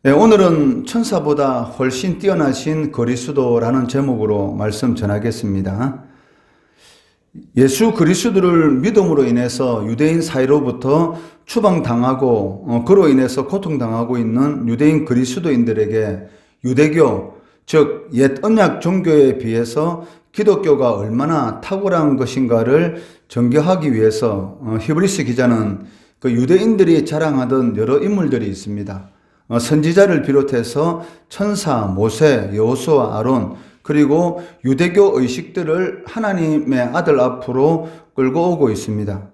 오늘은 천사보다 훨씬 뛰어나신 그리스도라는 제목으로 말씀 전하겠습니다. 예수 그리스도를 믿음으로 인해서 유대인 사이로부터 추방당하고 그로 인해서 고통당하고 있는 유대인 그리스도인들에게 유대교, 즉 옛 언약 종교에 비해서 기독교가 얼마나 탁월한 것인가를 전개하기 위해서 히브리서 기자는 그 유대인들이 자랑하던 여러 인물들이 있습니다. 선지자를 비롯해서 천사, 모세, 여호수아, 아론, 그리고 유대교 의식들을 하나님의 아들 앞으로 끌고 오고 있습니다.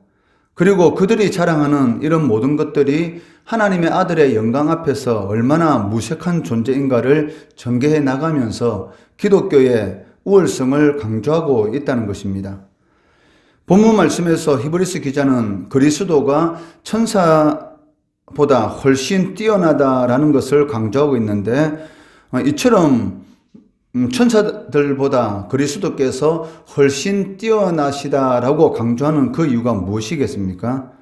그리고 그들이 자랑하는 이런 모든 것들이 하나님의 아들의 영광 앞에서 얼마나 무색한 존재인가를 전개해 나가면서 기독교의 우월성을 강조하고 있다는 것입니다. 본문 말씀에서 히브리서 기자는 그리스도가 천사보다 훨씬 뛰어나다라는 것을 강조하고 있는데, 이처럼 천사들보다 그리스도께서 훨씬 뛰어나시다라고 강조하는 그 이유가 무엇이겠습니까?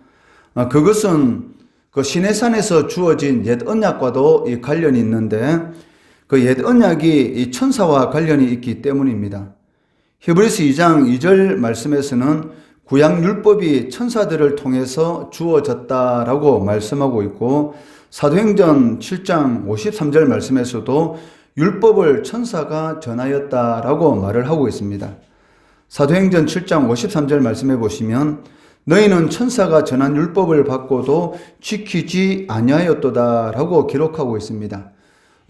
그것은 그 시내산에서 주어진 옛 언약과도 관련이 있는데, 그 옛 언약이 이 천사와 관련이 있기 때문입니다. 히브리서 2장 2절 말씀에서는 구약 율법이 천사들을 통해서 주어졌다라고 말씀하고 있고, 사도행전 7장 53절 말씀에서도 율법을 천사가 전하였다라고 말을 하고 있습니다. 사도행전 7장 53절 말씀해 보시면 너희는 천사가 전한 율법을 받고도 지키지 아니하였도다라고 기록하고 있습니다.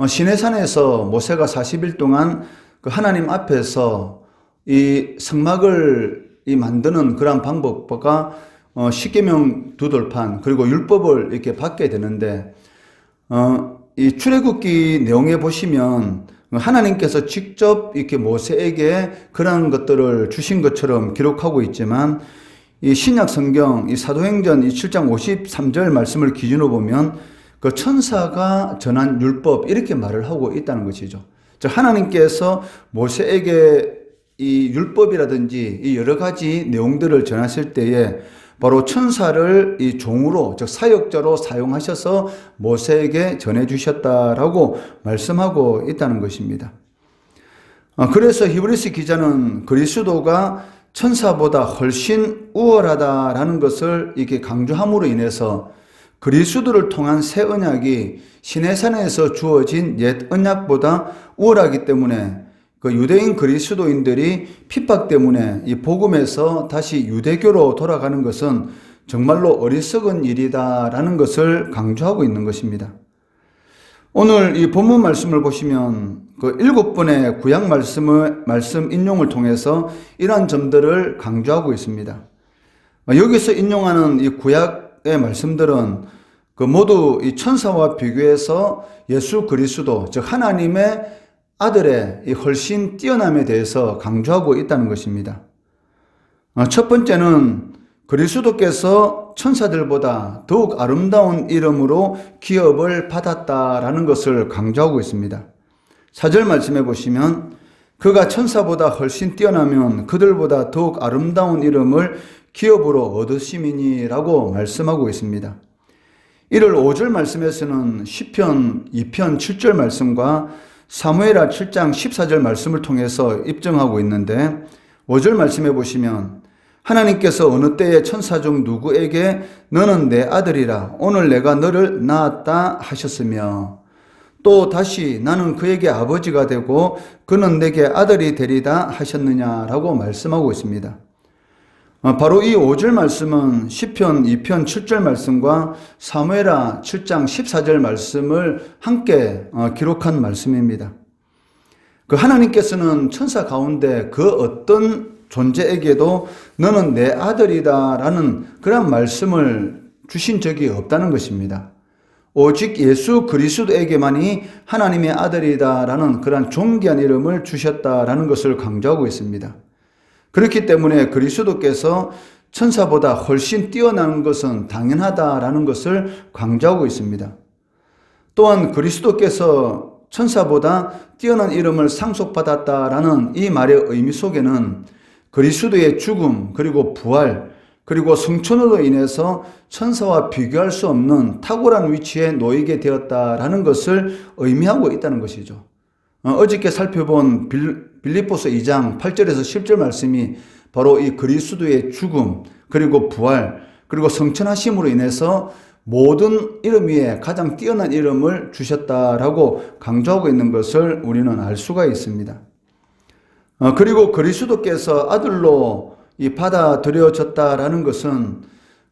시내산에서 모세가 40일 동안 그 하나님 앞에서 이 성막을 만드는 그런 방법과 십계명 두 돌판 그리고 율법을 이렇게 받게 되는데, 이 출애굽기 내용에 보시면 하나님께서 직접 이렇게 모세에게 그런 것들을 주신 것처럼 기록하고 있지만, 이 신약 성경 이 사도행전 이 7장 53절 말씀을 기준으로 보면 그 천사가 전한 율법 이렇게 말을 하고 있다는 것이죠. 즉 하나님께서 모세에게 이 율법이라든지 이 여러 가지 내용들을 전하실 때에 바로 천사를 이 종으로, 즉 사역자로 사용하셔서 모세에게 전해주셨다라고 말씀하고 있다는 것입니다. 그래서 히브리서 기자는 그리스도가 천사보다 훨씬 우월하다라는 것을 이렇게 강조함으로 인해서 그리스도를 통한 새 언약이 시내산에서 주어진 옛 언약보다 우월하기 때문에 그 유대인 그리스도인들이 핍박 때문에 이 복음에서 다시 유대교로 돌아가는 것은 정말로 어리석은 일이다라는 것을 강조하고 있는 것입니다. 오늘 이 본문 말씀을 보시면 그 7번의 구약 말씀 인용을 통해서 이러한 점들을 강조하고 있습니다. 여기서 인용하는 이 구약의 말씀들은 그 모두 이 천사와 비교해서 예수 그리스도, 즉 하나님의 아들의 이 훨씬 뛰어남에 대해서 강조하고 있다는 것입니다. 첫 번째는 그리스도께서 천사들보다 더욱 아름다운 이름으로 기업을 받았다라는 것을 강조하고 있습니다. 4절 말씀해 보시면 그가 천사보다 훨씬 뛰어나면 그들보다 더욱 아름다운 이름을 기업으로 얻으심이니라고 말씀하고 있습니다. 이를 5절 말씀에서는 시편 2편 7절 말씀과 사무엘하 7장 14절 말씀을 통해서 입증하고 있는데, 5절 말씀해 보시면 하나님께서 어느 때에 천사 중 누구에게 너는 내 아들이라 오늘 내가 너를 낳았다 하셨으며, 또 다시 나는 그에게 아버지가 되고 그는 내게 아들이 되리다 하셨느냐라고 말씀하고 있습니다. 바로 이 5절 말씀은 시편 2편 7절 말씀과 사무엘하 7장 14절 말씀을 함께 기록한 말씀입니다. 그 하나님께서는 천사 가운데 그 어떤 존재에게도 너는 내 아들이다라는 그런 말씀을 주신 적이 없다는 것입니다. 오직 예수 그리스도에게만이 하나님의 아들이다라는 그런 존귀한 이름을 주셨다라는 것을 강조하고 있습니다. 그렇기 때문에 그리스도께서 천사보다 훨씬 뛰어난 것은 당연하다라는 것을 강조하고 있습니다. 또한 그리스도께서 천사보다 뛰어난 이름을 상속받았다라는 이 말의 의미 속에는 그리스도의 죽음 그리고 부활 그리고 성천으로 인해서 천사와 비교할 수 없는 탁월한 위치에 놓이게 되었다라는 것을 의미하고 있다는 것이죠. 어저께 살펴본 빌립보서 2장 8절에서 10절 말씀이 바로 이 그리스도의 죽음, 그리고 부활, 그리고 성천하심으로 인해서 모든 이름 위에 가장 뛰어난 이름을 주셨다라고 강조하고 있는 것을 우리는 알 수가 있습니다. 그리고 그리스도께서 아들로 받아들여졌다라는 것은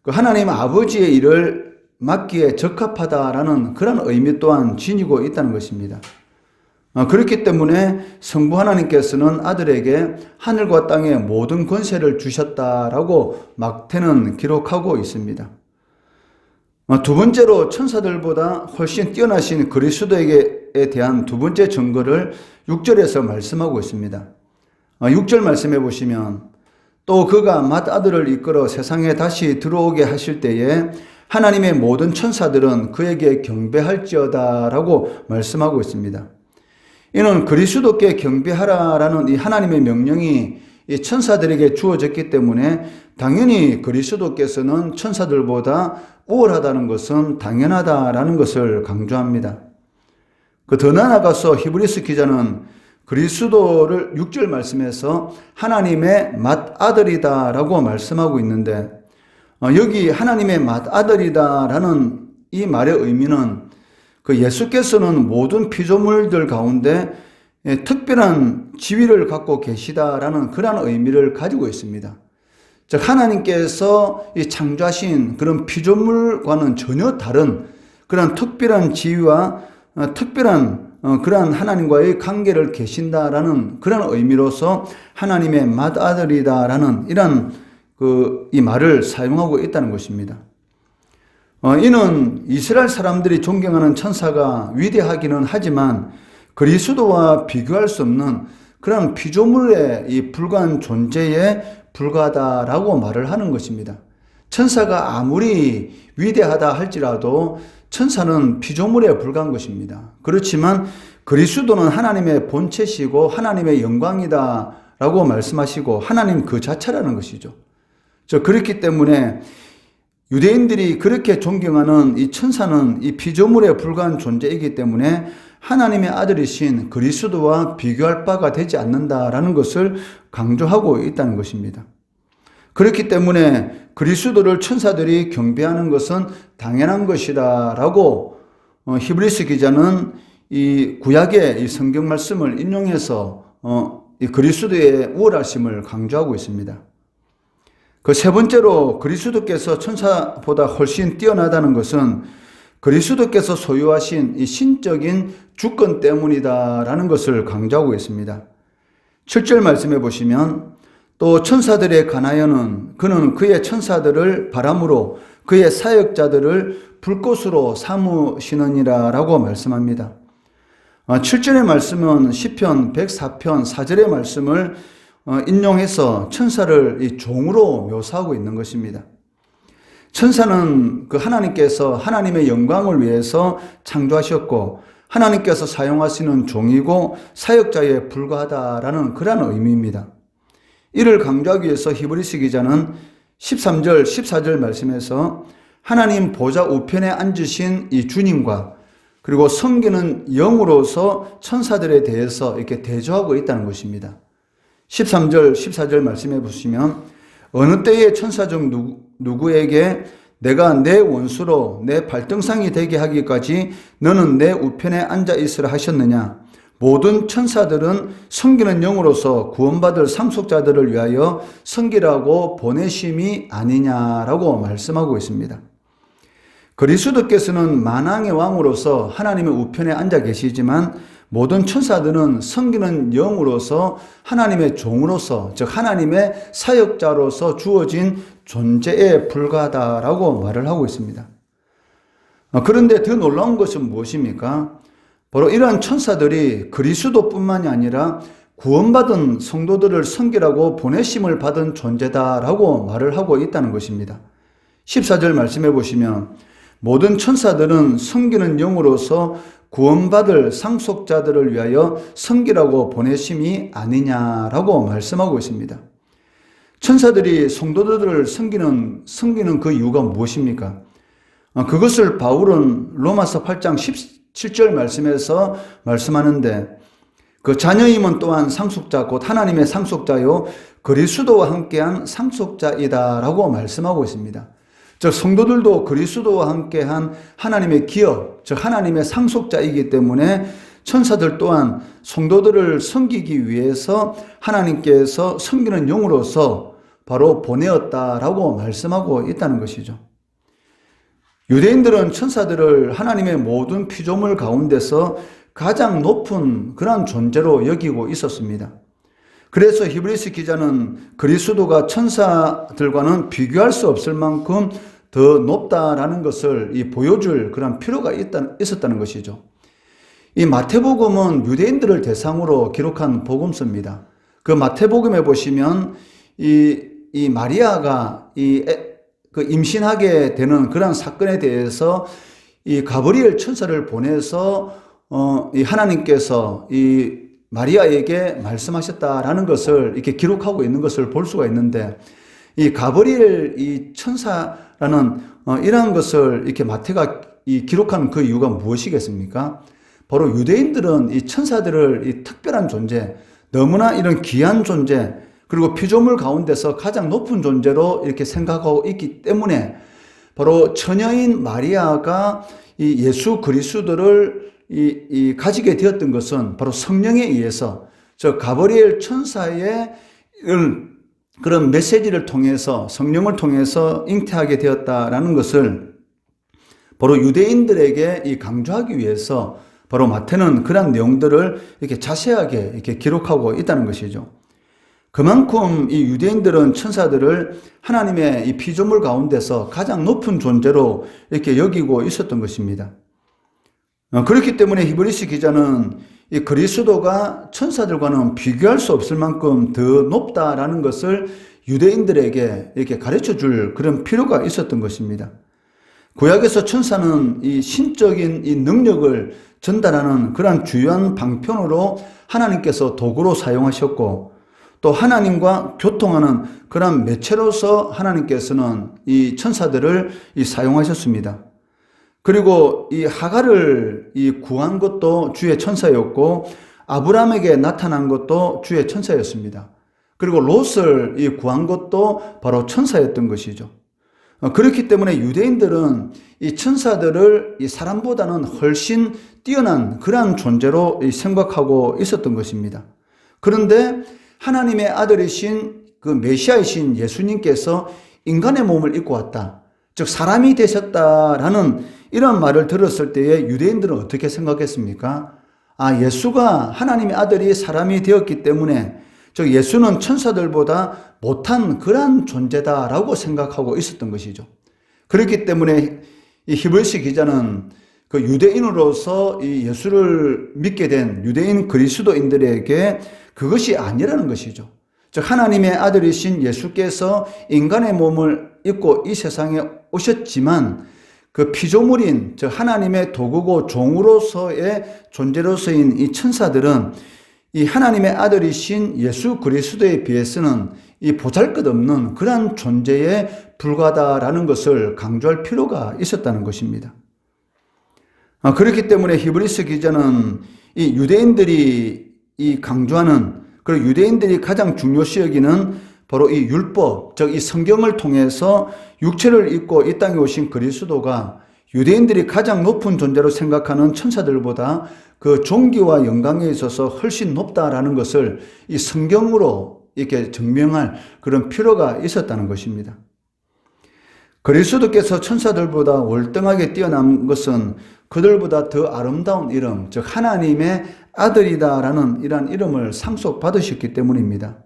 그 하나님 아버지의 일을 맡기에 적합하다라는 그런 의미 또한 지니고 있다는 것입니다. 그렇기 때문에 성부 하나님께서는 아들에게 하늘과 땅의 모든 권세를 주셨다라고 막태는 기록하고 있습니다. 두 번째로 천사들보다 훨씬 뛰어나신 그리스도에게 대한 두 번째 증거를 6절에서 말씀하고 있습니다. 6절 말씀해 보시면 또 그가 맏아들을 이끌어 세상에 다시 들어오게 하실 때에 하나님의 모든 천사들은 그에게 경배할지어다 라고 말씀하고 있습니다. 이는 그리스도께 경배하라라는 이 하나님의 명령이 이 천사들에게 주어졌기 때문에 당연히 그리스도께서는 천사들보다 우월하다는 것은 당연하다라는 것을 강조합니다. 더 나아가서 히브리서 기자는 그리스도를 6절 말씀에서 하나님의 맏아들이다라고 말씀하고 있는데 여기 하나님의 맏아들이다라는 이 말의 의미는 그 예수께서는 모든 피조물들 가운데 특별한 지위를 갖고 계시다라는 그런 의미를 가지고 있습니다. 즉 하나님께서 이 창조하신 그런 피조물과는 전혀 다른 그런 특별한 지위와 특별한 그러한 하나님과의 관계를 계신다라는 그런 의미로서 하나님의 맏아들이다라는 이런 이 말을 사용하고 있다는 것입니다. 이는 이스라엘 사람들이 존경하는 천사가 위대하기는 하지만 그리스도와 비교할 수 없는 그런 피조물의 이 불과한 존재에 불과하다라고 말을 하는 것입니다. 천사가 아무리 위대하다 할지라도 천사는 피조물에 불과한 것입니다. 그렇지만 그리스도는 하나님의 본체시고 하나님의 영광이다라고 말씀하시고 하나님 그 자체라는 것이죠. 그렇기 때문에 유대인들이 그렇게 존경하는 이 천사는 이 피조물에 불과한 존재이기 때문에 하나님의 아들이신 그리스도와 비교할 바가 되지 않는다라는 것을 강조하고 있다는 것입니다. 그렇기 때문에 그리스도를 천사들이 경배하는 것은 당연한 것이다라고 히브리서 기자는 이 구약의 이 성경 말씀을 인용해서 이 그리스도의 우월하심을 강조하고 있습니다. 그 세 번째로 그리스도께서 천사보다 훨씬 뛰어나다는 것은 그리스도께서 소유하신 이 신적인 주권 때문이다라는 것을 강조하고 있습니다. 7절 말씀해 보시면 또 천사들에 관하여는 그는 그의 천사들을 바람으로 그의 사역자들을 불꽃으로 삼으시느니라 라고 말씀합니다. 7절의 말씀은 시편 104편 4절의 말씀을 인용해서 천사를 이 종으로 묘사하고 있는 것입니다. 천사는 그 하나님께서 하나님의 영광을 위해서 창조하셨고 하나님께서 사용하시는 종이고 사역자에 불과하다라는 그런 의미입니다. 이를 강조하기 위해서 히브리서 기자는 13절, 14절 말씀에서 하나님 보좌 우편에 앉으신 이 주님과 그리고 섬기는 영으로서 천사들에 대해서 이렇게 대조하고 있다는 것입니다. 13절, 14절 말씀해 보시면 어느 때에 천사 중 누구에게 내가 내 원수로 내 발등상이 되게 하기까지 너는 내 우편에 앉아 있으라 하셨느냐? 모든 천사들은 섬기는 영으로서 구원받을 상속자들을 위하여 섬기라고 보내심이 아니냐라고 말씀하고 있습니다. 그리스도께서는 만왕의 왕으로서 하나님의 우편에 앉아 계시지만 모든 천사들은 섬기는 영으로서 하나님의 종으로서 즉 하나님의 사역자로서 주어진 존재에 불과하다라고 말을 하고 있습니다. 그런데 더 놀라운 것은 무엇입니까? 바로 이러한 천사들이 그리스도뿐만이 아니라 구원받은 성도들을 섬기라고 보내심을 받은 존재다라고 말을 하고 있다는 것입니다. 14절 말씀해 보시면 모든 천사들은 섬기는 영으로서 구원받을 상속자들을 위하여 섬기라고 보내심이 아니냐라고 말씀하고 있습니다. 천사들이 성도들을 섬기는 그 이유가 무엇입니까? 그것을 바울은 로마서 8장 17절 말씀에서 말씀하는데, 그 자녀임은 또한 상속자 곧 하나님의 상속자요 그리스도와 함께한 상속자이다라고 말씀하고 있습니다. 즉 성도들도 그리스도와 함께한 하나님의 기업, 즉 하나님의 상속자이기 때문에 천사들 또한 성도들을 섬기기 위해서 하나님께서 섬기는 용으로서 바로 보내었다라고 말씀하고 있다는 것이죠. 유대인들은 천사들을 하나님의 모든 피조물 가운데서 가장 높은 그런 존재로 여기고 있었습니다. 그래서 히브리서 기자는 그리스도가 천사들과는 비교할 수 없을 만큼 더 높다라는 것을 보여줄 그런 필요가 있었다는 것이죠. 이 마태복음은 유대인들을 대상으로 기록한 복음서입니다. 그 마태복음에 보시면 이 마리아가 그 임신하게 되는 그런 사건에 대해서 이 가브리엘 천사를 보내서 이 하나님께서 이 마리아에게 말씀하셨다라는 것을 이렇게 기록하고 있는 것을 볼 수가 있는데, 이 가브리엘 이 천사라는 이러한 것을 이렇게 마태가 기록한 그 이유가 무엇이겠습니까? 바로 유대인들은 이 천사들을 이 특별한 존재, 너무나 이런 귀한 존재, 그리고 피조물 가운데서 가장 높은 존재로 이렇게 생각하고 있기 때문에 바로 처녀인 마리아가 이 예수 그리스도를 가지게 되었던 것은 바로 성령에 의해서 저 가브리엘 천사의 그런 메시지를 통해서 성령을 통해서 잉태하게 되었다라는 것을 바로 유대인들에게 강조하기 위해서 바로 마태는 그런 내용들을 이렇게 자세하게 이렇게 기록하고 있다는 것이죠. 그만큼 이 유대인들은 천사들을 하나님의 이 피조물 가운데서 가장 높은 존재로 이렇게 여기고 있었던 것입니다. 그렇기 때문에 히브리서 기자는 이 그리스도가 천사들과는 비교할 수 없을 만큼 더 높다라는 것을 유대인들에게 이렇게 가르쳐 줄 그런 필요가 있었던 것입니다. 구약에서 천사는 이 신적인 이 능력을 전달하는 그러한 주요한 방편으로 하나님께서 도구로 사용하셨고, 또 하나님과 교통하는 그런 매체로서 하나님께서는 이 천사들을 사용하셨습니다. 그리고 이 하갈을 구한 것도 주의 천사였고, 아브라함에게 나타난 것도 주의 천사였습니다. 그리고 롯을 구한 것도 바로 천사였던 것이죠. 그렇기 때문에 유대인들은 이 천사들을 이 사람보다는 훨씬 뛰어난 그러한 존재로 생각하고 있었던 것입니다. 그런데 하나님의 아들이신 그 메시아이신 예수님께서 인간의 몸을 입고 왔다, 즉 사람이 되셨다라는 이런 말을 들었을 때에 유대인들은 어떻게 생각했습니까? 예수가 하나님의 아들이 사람이 되었기 때문에 즉 예수는 천사들보다 못한 그러한 존재다라고 생각하고 있었던 것이죠. 그렇기 때문에 이 히브리서 기자는 그 유대인으로서 이 예수를 믿게 된 유대인 그리스도인들에게 그것이 아니라는 것이죠. 즉 하나님의 아들이신 예수께서 인간의 몸을 입고 이 세상에 오셨지만 그 피조물인 즉 하나님의 도구고 종으로서의 존재로서인 이 천사들은 이 하나님의 아들이신 예수 그리스도에 비해서는 이 보잘것없는 그러한 존재에 불과하다라는 것을 강조할 필요가 있었다는 것입니다. 그렇기 때문에 히브리서 기자는 이 유대인들이 이 강조하는, 그리고 유대인들이 가장 중요시 여기는 바로 이 율법, 즉 이 성경을 통해서 육체를 입고 이 땅에 오신 그리스도가 유대인들이 가장 높은 존재로 생각하는 천사들보다 그 존귀와 영광에 있어서 훨씬 높다라는 것을 이 성경으로 이렇게 증명할 그런 필요가 있었다는 것입니다. 그리스도께서 천사들보다 월등하게 뛰어난 것은 그들보다 더 아름다운 이름, 즉 하나님의 아들이다라는 이러한 이름을 상속받으셨기 때문입니다.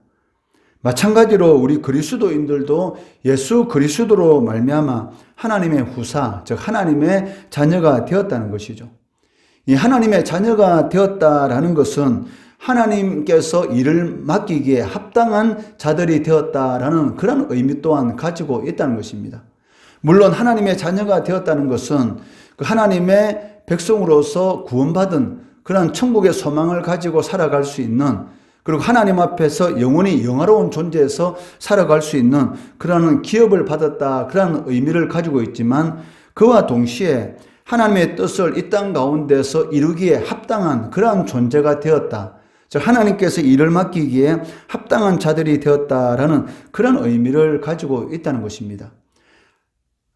마찬가지로 우리 그리스도인들도 예수 그리스도로 말미암아 하나님의 후사, 즉 하나님의 자녀가 되었다는 것이죠. 이 하나님의 자녀가 되었다라는 것은 하나님께서 일을 맡기기에 합당한 자들이 되었다라는 그런 의미 또한 가지고 있다는 것입니다. 물론 하나님의 자녀가 되었다는 것은 그 하나님의 백성으로서 구원받은 그런 천국의 소망을 가지고 살아갈 수 있는 그리고 하나님 앞에서 영원히 영화로운 존재에서 살아갈 수 있는 그러한 기업을 받았다, 그러한 의미를 가지고 있지만 그와 동시에 하나님의 뜻을 이 땅 가운데서 이루기에 합당한 그러한 존재가 되었다. 즉 하나님께서 일을 맡기기에 합당한 자들이 되었다라는 그런 의미를 가지고 있다는 것입니다.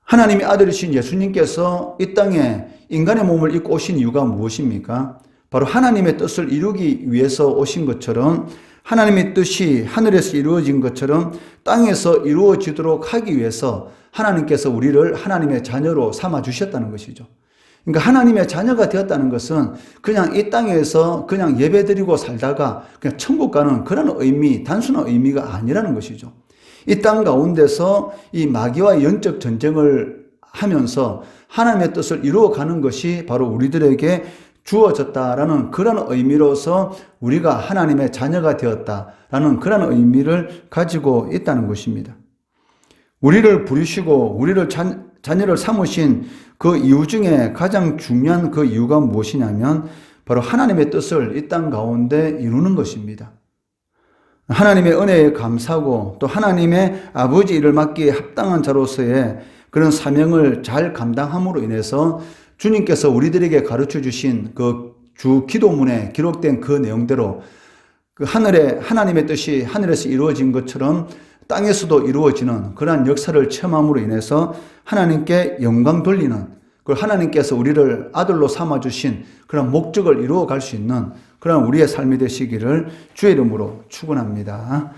하나님의 아들이신 예수님께서 이 땅에 인간의 몸을 입고 오신 이유가 무엇입니까? 바로 하나님의 뜻을 이루기 위해서 오신 것처럼 하나님의 뜻이 하늘에서 이루어진 것처럼 땅에서 이루어지도록 하기 위해서 하나님께서 우리를 하나님의 자녀로 삼아 주셨다는 것이죠. 그러니까 하나님의 자녀가 되었다는 것은 그냥 이 땅에서 그냥 예배드리고 살다가 그냥 천국 가는 그런 의미, 단순한 의미가 아니라는 것이죠. 이 땅 가운데서 이 마귀와 영적 전쟁을 하면서 하나님의 뜻을 이루어가는 것이 바로 우리들에게 주어졌다라는 그런 의미로서 우리가 하나님의 자녀가 되었다라는 그런 의미를 가지고 있다는 것입니다. 우리를 부르시고 우리를 자녀를 삼으신 그 이유 중에 가장 중요한 그 이유가 무엇이냐면 바로 하나님의 뜻을 이 땅 가운데 이루는 것입니다. 하나님의 은혜에 감사하고 또 하나님의 아버지 일을 맡기에 합당한 자로서의 그런 사명을 잘 감당함으로 인해서 주님께서 우리들에게 가르쳐 주신 그 주 기도문에 기록된 그 내용대로 그 하나님의 뜻이 하늘에서 이루어진 것처럼 땅에서도 이루어지는 그러한 역사를 체험함으로 인해서 하나님께 영광 돌리는, 그리고 하나님께서 우리를 아들로 삼아주신 그런 목적을 이루어 갈 수 있는 그런 우리의 삶이 되시기를 주의 이름으로 축원합니다.